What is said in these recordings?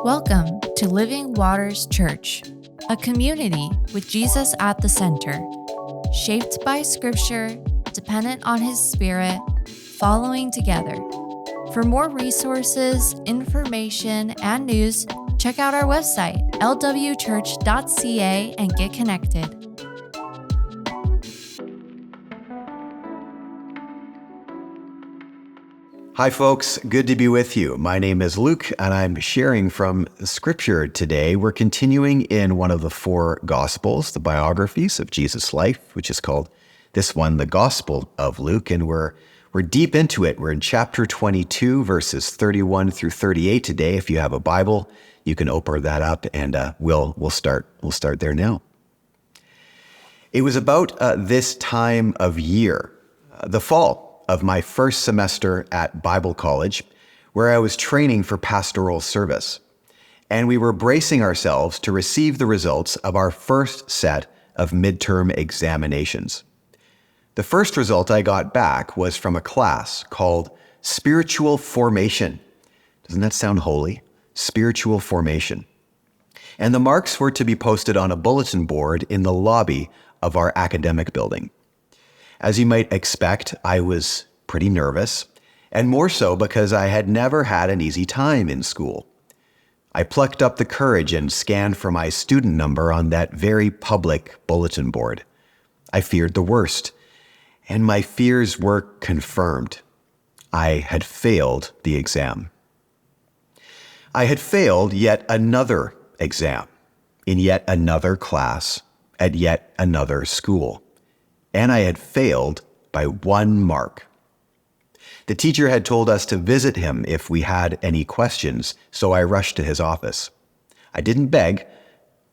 Welcome to Living Waters Church, a community with Jesus at the center, shaped by Scripture, dependent on His Spirit, following together. For more resources, information, and news, check out our website, lwchurch.ca, and get connected. Hi folks, good to be with you. My name is Luke and I'm sharing from Scripture today. We're continuing in one of the four Gospels, the biographies of Jesus' life, which is called this one, the Gospel of Luke, and we're deep into it. We're in chapter 22, verses 31 through 38 today. If you have a Bible, you can open that up and we'll start there now. It was about this time of year, the fall of my first semester at Bible college, where I was training for pastoral service. And we were bracing ourselves to receive the results of our first set of midterm examinations. The first result I got back was from a class called Spiritual Formation. Doesn't that sound holy? Spiritual Formation. And the marks were to be posted on a bulletin board in the lobby of our academic building. As you might expect, I was pretty nervous, and more so because I had never had an easy time in school. I plucked up the courage and scanned for my student number on that very public bulletin board. I feared the worst, and my fears were confirmed. I had failed the exam. I had failed yet another exam, in yet another class, at yet another school. And I had failed by 1 mark. The teacher had told us to visit him if we had any questions, so I rushed to his office. I didn't beg,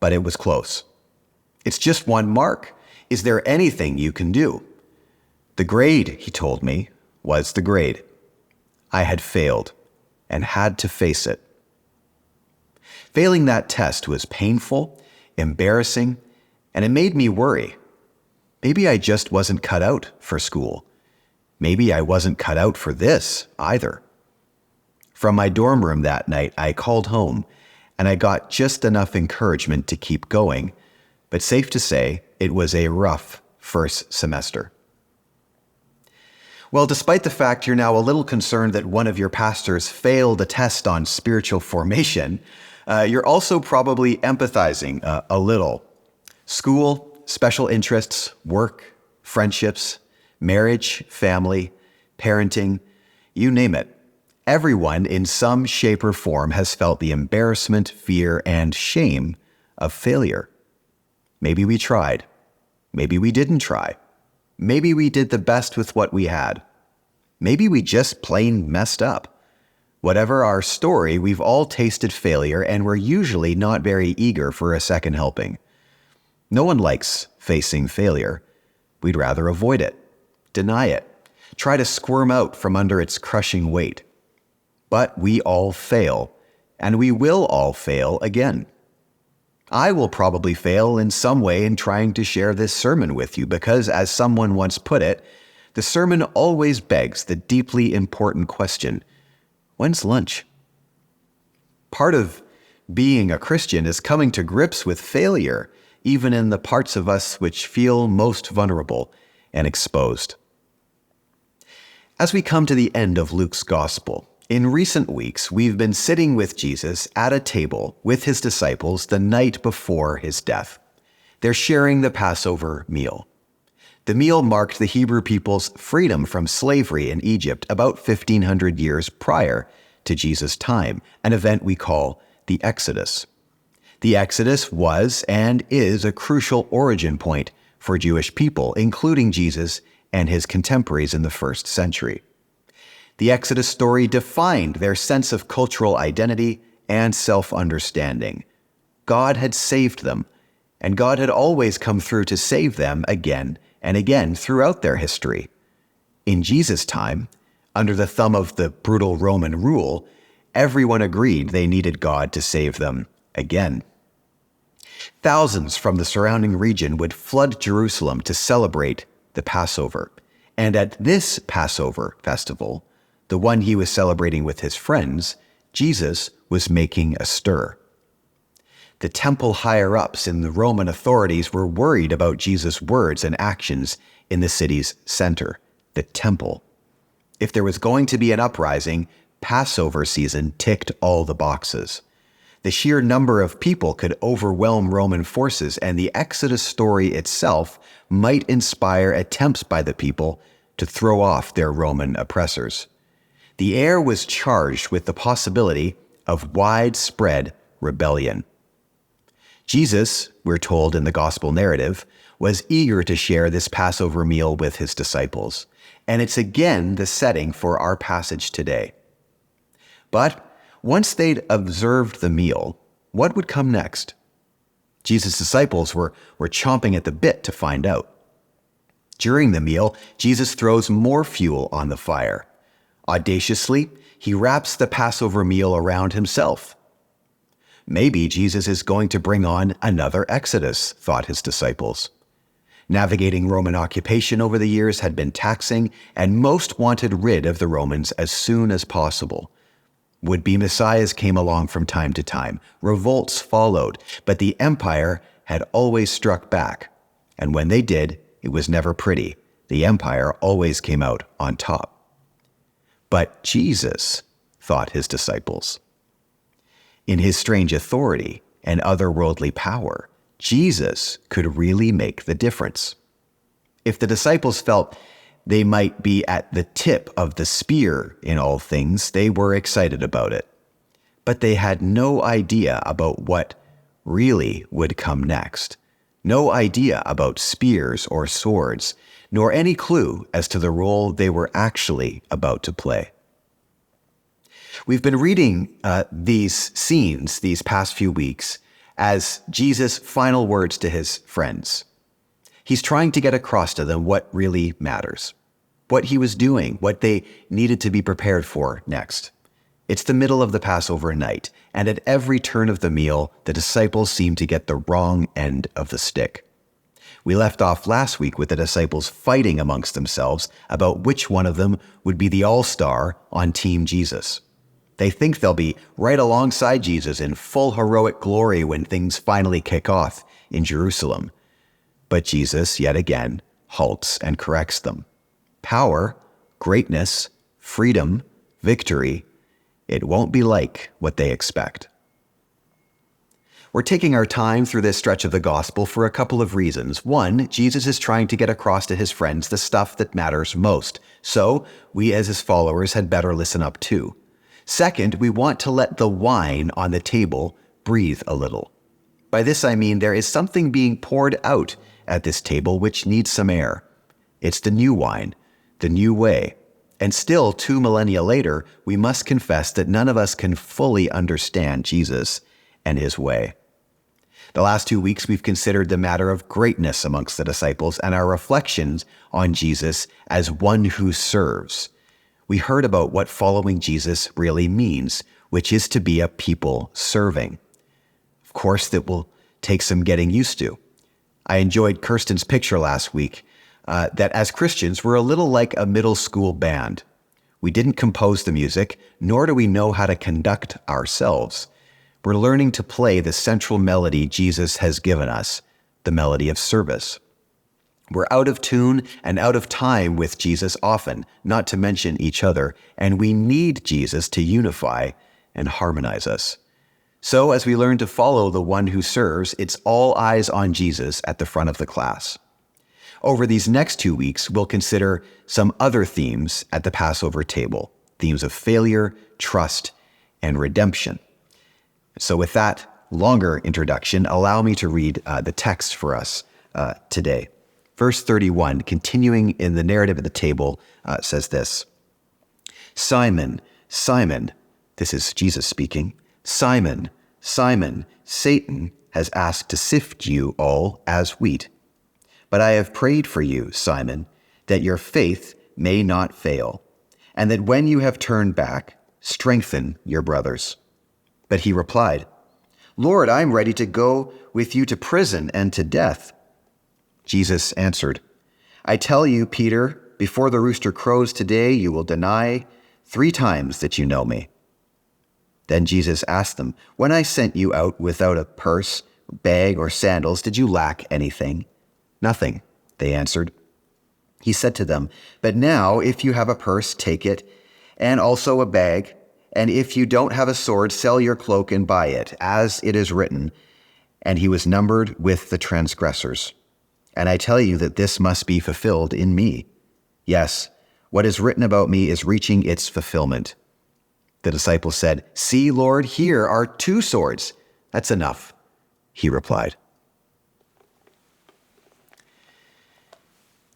but it was close. "It's just 1 mark. Is there anything you can do?" The grade, he told me, was the grade. I had failed and had to face it. Failing that test was painful, embarrassing, and it made me worry. Maybe I just wasn't cut out for school. Maybe I wasn't cut out for this either. From my dorm room that night, I called home, and I got just enough encouragement to keep going, but safe to say, it was a rough first semester. Well, despite the fact you're now a little concerned that one of your pastors failed a test on spiritual formation, you're also probably empathizing a little. School, special interests, work, friendships, marriage, family, parenting, you name it. Everyone in some shape or form has felt the embarrassment, fear, and shame of failure. Maybe we tried. Maybe we didn't try. Maybe we did the best with what we had. Maybe we just plain messed up. Whatever our story, we've all tasted failure, and we're usually not very eager for a second helping. No one likes facing failure. We'd rather avoid it, deny it, try to squirm out from under its crushing weight. But we all fail, and we will all fail again. I will probably fail in some way in trying to share this sermon with you because, as someone once put it, the sermon always begs the deeply important question, when's lunch? Part of being a Christian is coming to grips with failure, even in the parts of us which feel most vulnerable and exposed. As we come to the end of Luke's Gospel, in recent weeks we've been sitting with Jesus at a table with his disciples the night before his death. They're sharing the Passover meal. The meal marked the Hebrew people's freedom from slavery in Egypt about 1,500 years prior to Jesus' time, an event we call the Exodus. The Exodus was and is a crucial origin point for Jewish people, including Jesus and his contemporaries in the first century. The Exodus story defined their sense of cultural identity and self-understanding. God had saved them, and God had always come through to save them again and again throughout their history. In Jesus' time, under the thumb of the brutal Roman rule, everyone agreed they needed God to save them again. Thousands from the surrounding region would flood Jerusalem to celebrate the Passover. And at this Passover festival, the one he was celebrating with his friends, Jesus was making a stir. The temple higher-ups and the Roman authorities were worried about Jesus' words and actions in the city's center, the temple. If there was going to be an uprising, Passover season ticked all the boxes. The sheer number of people could overwhelm Roman forces, and the Exodus story itself might inspire attempts by the people to throw off their Roman oppressors. The air was charged with the possibility of widespread rebellion. Jesus, we're told in the gospel narrative, was eager to share this Passover meal with his disciples, and it's again the setting for our passage today. But once they'd observed the meal, what would come next? Jesus' disciples were chomping at the bit to find out. During the meal, Jesus throws more fuel on the fire. Audaciously, he wraps the Passover meal around himself. Maybe Jesus is going to bring on another Exodus, thought his disciples. Navigating Roman occupation over the years had been taxing, and most wanted rid of the Romans as soon as possible. Would-be messiahs came along from time to time. Revolts followed, but the empire had always struck back. And when they did, it was never pretty. The empire always came out on top. But Jesus, thought his disciples. In his strange authority and otherworldly power, Jesus could really make the difference. If the disciples felt they might be at the tip of the spear in all things, they were excited about it. But they had no idea about what really would come next. No idea about spears or swords, nor any clue as to the role they were actually about to play. We've been reading these scenes these past few weeks as Jesus' final words to his friends. He's trying to get across to them what really matters, what he was doing, what they needed to be prepared for next. It's the middle of the Passover night, and at every turn of the meal, the disciples seem to get the wrong end of the stick. We left off last week with the disciples fighting amongst themselves about which one of them would be the all-star on Team Jesus. They think they'll be right alongside Jesus in full heroic glory when things finally kick off in Jerusalem. But Jesus, yet again, halts and corrects them. Power, greatness, freedom, victory, it won't be like what they expect. We're taking our time through this stretch of the gospel for a couple of reasons. One, Jesus is trying to get across to his friends the stuff that matters most, so we as his followers had better listen up too. Second, we want to let the wine on the table breathe a little. By this I mean there is something being poured out at this table which needs some air. It's the new wine, the new way. And still, 2 millennia later, we must confess that none of us can fully understand Jesus and his way. The last 2 weeks, we've considered the matter of greatness amongst the disciples and our reflections on Jesus as one who serves. We heard about what following Jesus really means, which is to be a people serving. Of course, that will take some getting used to. I enjoyed Kirsten's picture last week that as Christians, we're a little like a middle school band. We didn't compose the music, nor do we know how to conduct ourselves. We're learning to play the central melody Jesus has given us, the melody of service. We're out of tune and out of time with Jesus often, not to mention each other, and we need Jesus to unify and harmonize us. So as we learn to follow the one who serves, it's all eyes on Jesus at the front of the class. Over these next 2 weeks, we'll consider some other themes at the Passover table, themes of failure, trust, and redemption. So with that longer introduction, allow me to read the text for us today. Verse 31, continuing in the narrative at the table, says this: Simon, Simon, this is Jesus speaking, Simon, Simon, Satan has asked to sift you all as wheat. But I have prayed for you, Simon, that your faith may not fail, and that when you have turned back, strengthen your brothers. But he replied, Lord, I am ready to go with you to prison and to death. Jesus answered, I tell you, Peter, before the rooster crows today, you will deny 3 times that you know me. Then Jesus asked them, "When I sent you out without a purse, bag, or sandals, did you lack anything?" "Nothing," they answered. He said to them, "But now, if you have a purse, take it, and also a bag. And if you don't have a sword, sell your cloak and buy it, as it is written, 'And he was numbered with the transgressors.' And I tell you that this must be fulfilled in me. Yes, what is written about me is reaching its fulfillment." The disciples said, "See, Lord, here are 2 swords. That's enough," he replied.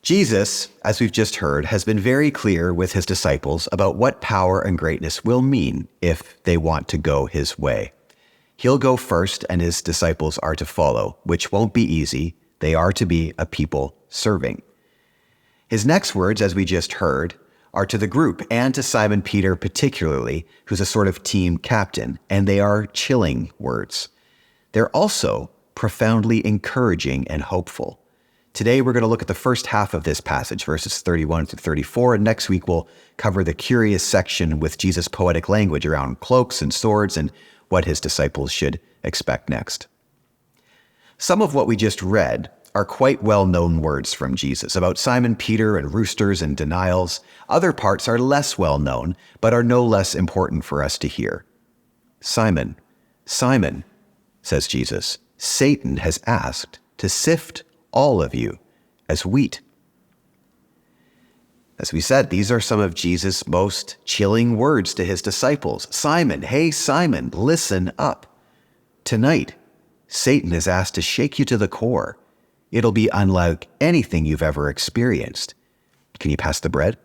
Jesus, as we've just heard, has been very clear with his disciples about what power and greatness will mean if they want to go his way. He'll go first, and his disciples are to follow, which won't be easy. They are to be a people serving. His next words, as we just heard, are to the group and to Simon Peter particularly, who's a sort of team captain, and they are chilling words. They're also profoundly encouraging and hopeful. Today, we're going to look at the first half of this passage, verses 31 through 34, and next week we'll cover the curious section with Jesus' poetic language around cloaks and swords and what his disciples should expect next. Some of what we just read are quite well-known words from Jesus about Simon Peter and roosters and denials. Other parts are less well-known, but are no less important for us to hear. "Simon, Simon," says Jesus, "Satan has asked to sift all of you as wheat." As we said, these are some of Jesus' most chilling words to his disciples. "Simon, hey Simon, listen up. Tonight, Satan is asked to shake you to the core. It'll be unlike anything you've ever experienced. Can you pass the bread?"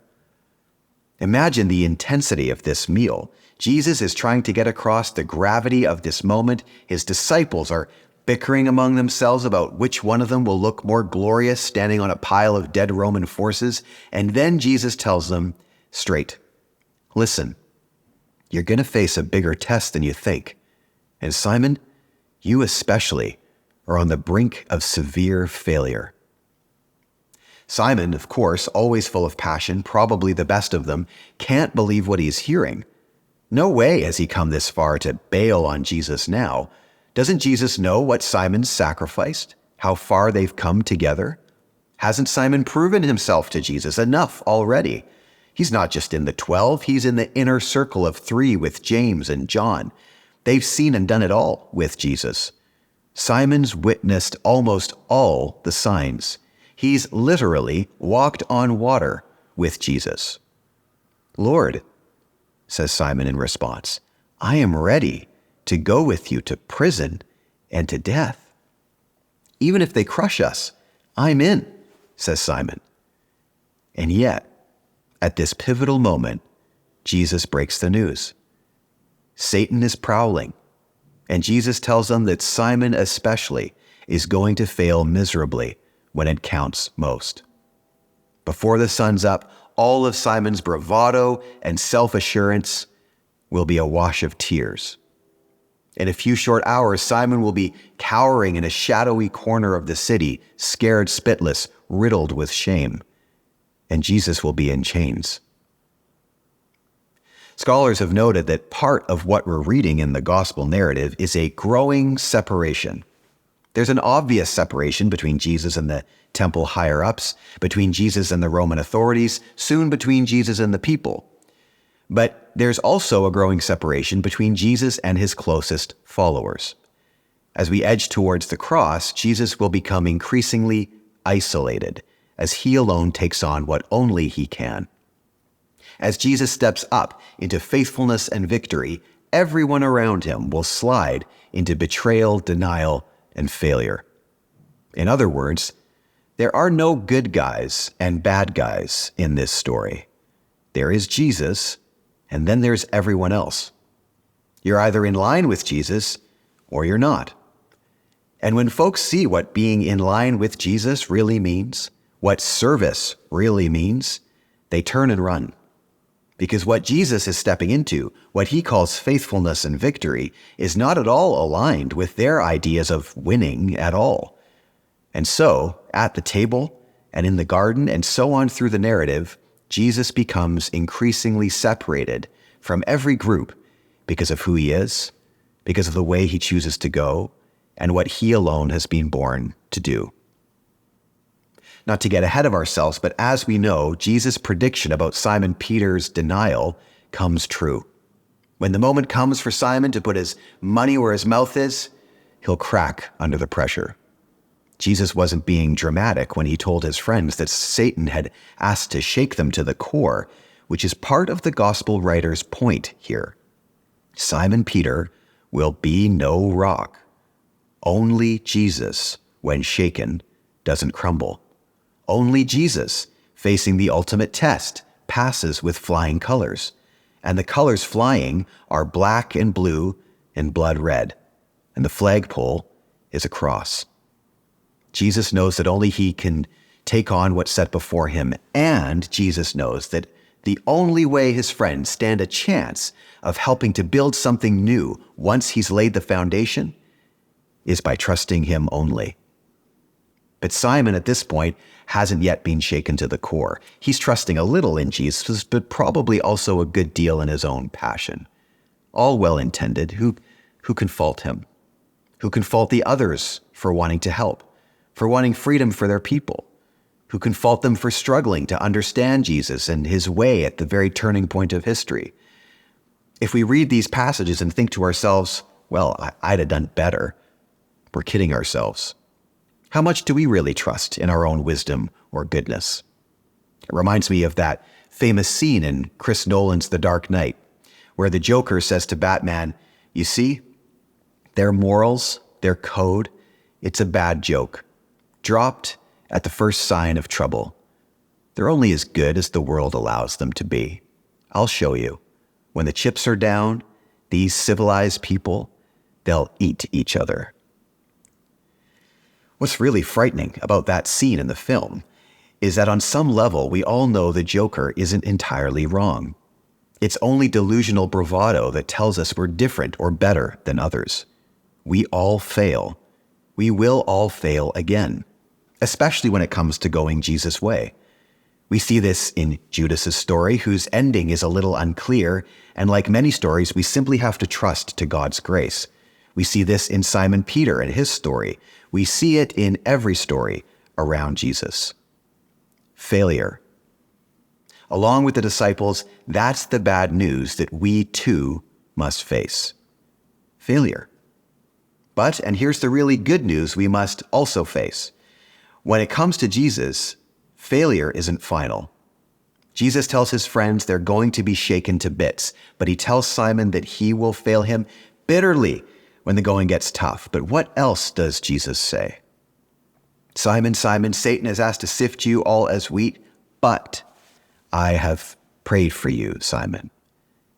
Imagine the intensity of this meal. Jesus is trying to get across the gravity of this moment. His disciples are bickering among themselves about which one of them will look more glorious standing on a pile of dead Roman forces. And then Jesus tells them straight, "Listen, you're going to face a bigger test than you think. And Simon, you especially are on the brink of severe failure." Simon, of course, always full of passion, probably the best of them, can't believe what he's hearing. No way has he come this far to bail on Jesus now. Doesn't Jesus know what Simon's sacrificed? How far they've come together? Hasn't Simon proven himself to Jesus enough already? He's not just in the 12, he's in the inner circle of 3 with James and John. They've seen and done it all with Jesus. Simon's witnessed almost all the signs. He's literally walked on water with Jesus. "Lord," says Simon in response, "I am ready to go with you to prison and to death. Even if they crush us, I'm in," says Simon. And yet, at this pivotal moment, Jesus breaks the news. Satan is prowling, and Jesus tells them that Simon especially is going to fail miserably when it counts most. Before the sun's up, all of Simon's bravado and self-assurance will be a wash of tears. In a few short hours, Simon will be cowering in a shadowy corner of the city, scared spitless, riddled with shame. And Jesus will be in chains. Scholars have noted that part of what we're reading in the gospel narrative is a growing separation. There's an obvious separation between Jesus and the temple higher-ups, between Jesus and the Roman authorities, soon between Jesus and the people. But there's also a growing separation between Jesus and his closest followers. As we edge towards the cross, Jesus will become increasingly isolated, as he alone takes on what only he can. As Jesus steps up into faithfulness and victory, everyone around him will slide into betrayal, denial, and failure. In other words, there are no good guys and bad guys in this story. There is Jesus, and then there's everyone else. You're either in line with Jesus or you're not. And when folks see what being in line with Jesus really means, what service really means, they turn and run. Because what Jesus is stepping into, what he calls faithfulness and victory, is not at all aligned with their ideas of winning at all. And so, at the table and in the garden and so on through the narrative, Jesus becomes increasingly separated from every group because of who he is, because of the way he chooses to go, and what he alone has been born to do. Not to get ahead of ourselves, but as we know, Jesus' prediction about Simon Peter's denial comes true. When the moment comes for Simon to put his money where his mouth is, he'll crack under the pressure. Jesus wasn't being dramatic when he told his friends that Satan had asked to shake them to the core, which is part of the gospel writer's point here. Simon Peter will be no rock. Only Jesus, when shaken, doesn't crumble. Only Jesus, facing the ultimate test, passes with flying colors. And the colors flying are black and blue and blood red. And the flagpole is a cross. Jesus knows that only he can take on what's set before him, and Jesus knows that the only way his friends stand a chance of helping to build something new once he's laid the foundation is by trusting him only. But Simon at this point hasn't yet been shaken to the core. He's trusting a little in Jesus, but probably also a good deal in his own passion. All well-intended. Who can fault him? Who can fault the others for wanting to help, for wanting freedom for their people? Who can fault them for struggling to understand Jesus and his way at the very turning point of history? If we read these passages and think to ourselves, well, I'd have done better, we're kidding ourselves. How much do we really trust in our own wisdom or goodness? It reminds me of that famous scene in Chris Nolan's The Dark Knight, where the Joker says to Batman, "You see, their morals, their code, it's a bad joke, dropped at the first sign of trouble. They're only as good as the world allows them to be. I'll show you. When the chips are down, these civilized people, they'll eat each other." What's really frightening about that scene in the film is that on some level, we all know the Joker isn't entirely wrong. It's only delusional bravado that tells us we're different or better than others. We all fail. We will all fail again, especially when it comes to going Jesus' way. We see this in Judas's story, whose ending is a little unclear, and like many stories, we simply have to trust to God's grace. We see this in Simon Peter and his story. We see it in every story around Jesus. Failure. Along with the disciples, that's the bad news that we too must face. Failure. But, and here's the really good news we must also face. When it comes to Jesus, failure isn't final. Jesus tells his friends they're going to be shaken to bits, but he tells Simon that he will fail him bitterly when the going gets tough. But what else does Jesus say? "Simon, Simon, Satan has asked to sift you all as wheat, but I have prayed for you, Simon,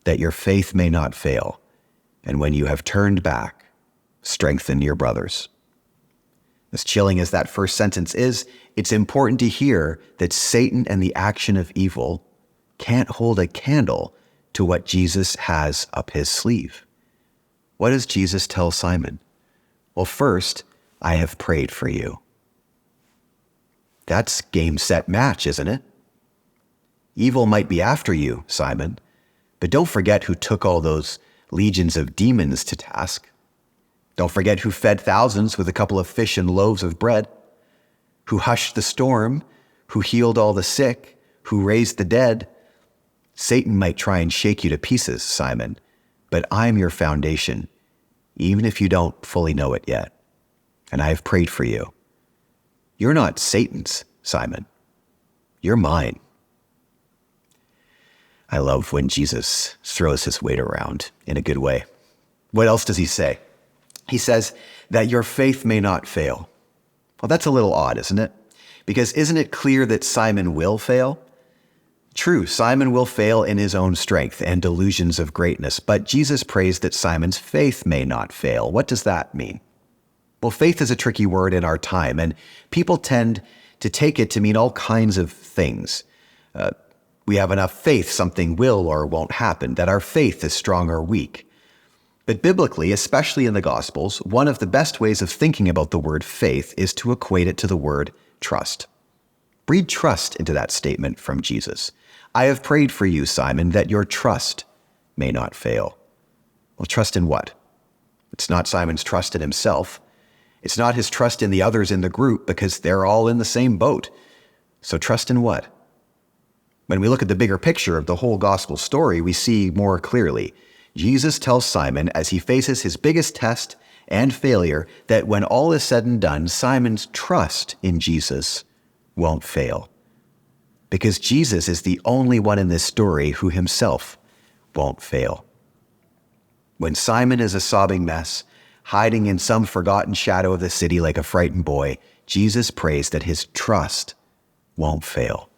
that your faith may not fail. And when you have turned back, strengthen your brothers." As chilling as that first sentence is, it's important to hear that Satan and the action of evil can't hold a candle to what Jesus has up his sleeve. What does Jesus tell Simon? Well, first, "I have prayed for you." That's game, set, match, isn't it? Evil might be after you, Simon, but don't forget who took all those legions of demons to task. Don't forget who fed thousands with a couple of fish and loaves of bread, who hushed the storm, who healed all the sick, who raised the dead. Satan might try and shake you to pieces, Simon, but I'm your foundation, even if you don't fully know it yet. And I have prayed for you. You're not Satan's, Simon. You're mine. I love when Jesus throws his weight around in a good way. What else does he say? He says that your faith may not fail. Well, that's a little odd, isn't it? Because isn't it clear that Simon will fail? True, Simon will fail in his own strength and delusions of greatness, but Jesus prays that Simon's faith may not fail. What does that mean? Well, faith is a tricky word in our time, and people tend to take it to mean all kinds of things. We have enough faith something will or won't happen, that our faith is strong or weak. But biblically, especially in the Gospels, one of the best ways of thinking about the word faith is to equate it to the word trust. Breathe trust into that statement from Jesus. "I have prayed for you, Simon, that your trust may not fail." Well, trust in what? It's not Simon's trust in himself. It's not his trust in the others in the group because they're all in the same boat. So trust in what? When we look at the bigger picture of the whole gospel story, we see more clearly. Jesus tells Simon as he faces his biggest test and failure that when all is said and done, Simon's trust in Jesus won't fail. Because Jesus is the only one in this story who himself won't fail. When Simon is a sobbing mess, hiding in some forgotten shadow of the city like a frightened boy, Jesus prays that his trust won't fail.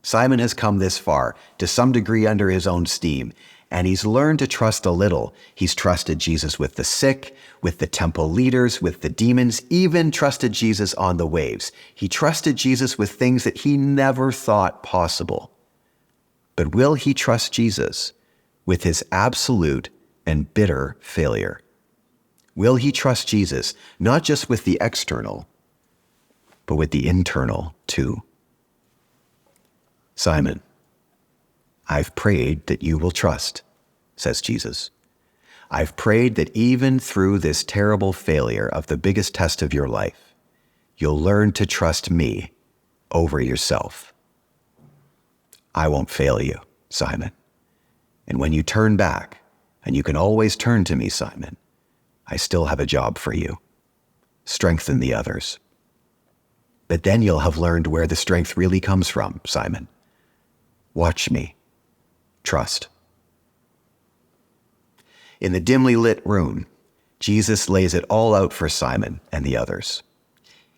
Simon has come this far, to some degree under his own steam, and he's learned to trust a little. He's trusted Jesus with the sick, with the temple leaders, with the demons, even trusted Jesus on the waves. He trusted Jesus with things that he never thought possible. But will he trust Jesus with his absolute and bitter failure? Will he trust Jesus not just with the external, but with the internal too? Simon, I've prayed that you will trust, says Jesus. I've prayed that even through this terrible failure of the biggest test of your life, you'll learn to trust me over yourself. I won't fail you, Simon. And when you turn back, and you can always turn to me, Simon, I still have a job for you. Strengthen the others. But then you'll have learned where the strength really comes from, Simon. Watch me. Trust. In the dimly lit room, Jesus lays it all out for Simon and the others.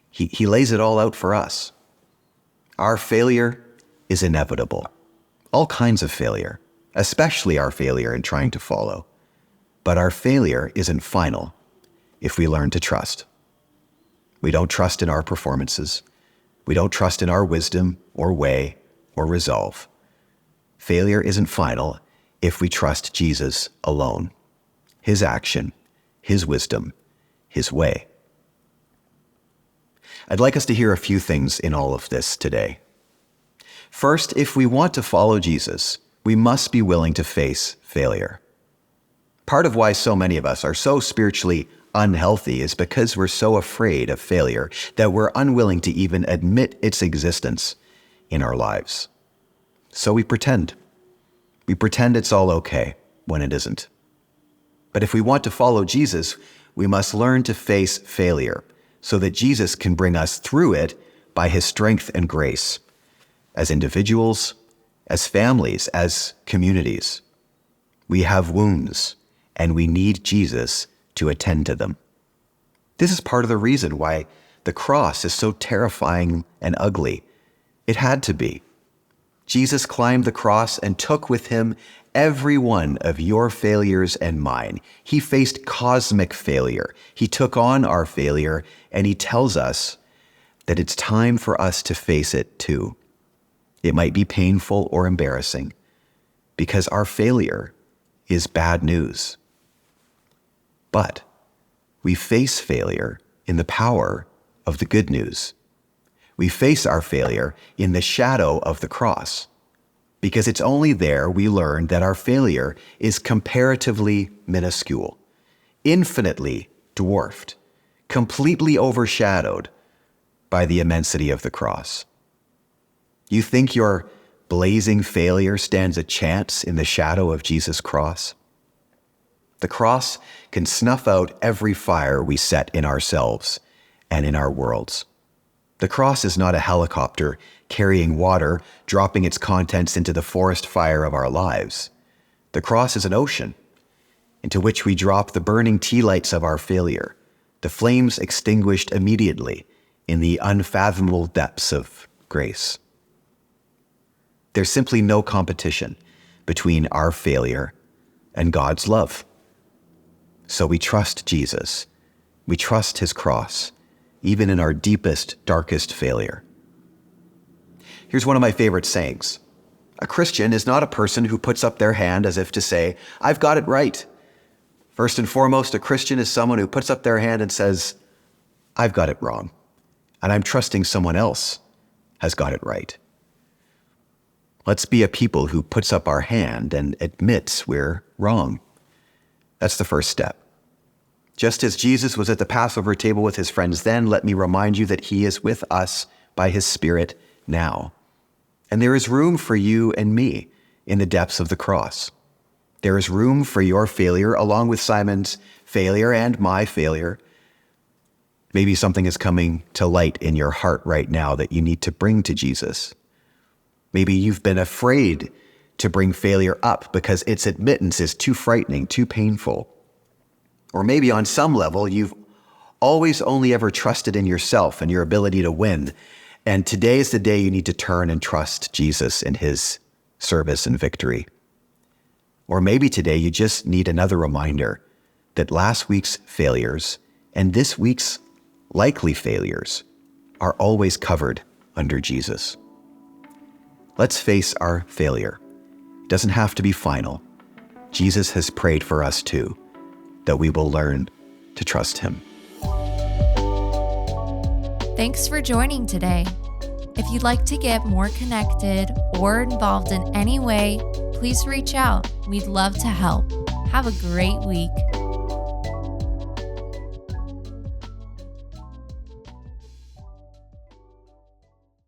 He lays it all out for us. Our failure is inevitable. All kinds of failure, especially our failure in trying to follow. But our failure isn't final if we learn to trust. We don't trust in our performances. We don't trust in our wisdom or way or resolve. Failure isn't final if we trust Jesus alone, his action, his wisdom, his way. I'd like us to hear a few things in all of this today. First, if we want to follow Jesus, we must be willing to face failure. Part of why so many of us are so spiritually unhealthy is because we're so afraid of failure that we're unwilling to even admit its existence in our lives. So we pretend. We pretend it's all okay when it isn't. But if we want to follow Jesus, we must learn to face failure so that Jesus can bring us through it by his strength and grace, as individuals, as families, as communities. We have wounds, and we need Jesus to attend to them. This is part of the reason why the cross is so terrifying and ugly. It had to be. Jesus climbed the cross and took with him every one of your failures and mine. He faced cosmic failure. He took on our failure, and he tells us that it's time for us to face it too. It might be painful or embarrassing because our failure is bad news. But we face failure in the power of the good news. We face our failure in the shadow of the cross, because it's only there we learn that our failure is comparatively minuscule, infinitely dwarfed, completely overshadowed by the immensity of the cross. You think your blazing failure stands a chance in the shadow of Jesus' cross? The cross can snuff out every fire we set in ourselves and in our worlds. The cross is not a helicopter carrying water, dropping its contents into the forest fire of our lives. The cross is an ocean into which we drop the burning tea lights of our failure, the flames extinguished immediately in the unfathomable depths of grace. There's simply no competition between our failure and God's love. So we trust Jesus. We trust his cross, even in our deepest, darkest failure. Here's one of my favorite sayings. A Christian is not a person who puts up their hand as if to say, I've got it right. First and foremost, a Christian is someone who puts up their hand and says, I've got it wrong, and I'm trusting someone else has got it right. Let's be a people who puts up our hand and admits we're wrong. That's the first step. Just as Jesus was at the Passover table with his friends then, let me remind you that he is with us by his Spirit now. And there is room for you and me in the depths of the cross. There is room for your failure along with Simon's failure and my failure. Maybe something is coming to light in your heart right now that you need to bring to Jesus. Maybe you've been afraid to bring failure up because its admittance is too frightening, too painful. Or maybe on some level, you've always only ever trusted in yourself and your ability to win. And today is the day you need to turn and trust Jesus in his service and victory. Or maybe today you just need another reminder that last week's failures and this week's likely failures are always covered under Jesus. Let's face our failure. It doesn't have to be final. Jesus has prayed for us too, that we will learn to trust him. Thanks for joining today. If you'd like to get more connected or involved in any way, please reach out. We'd love to help. Have a great week.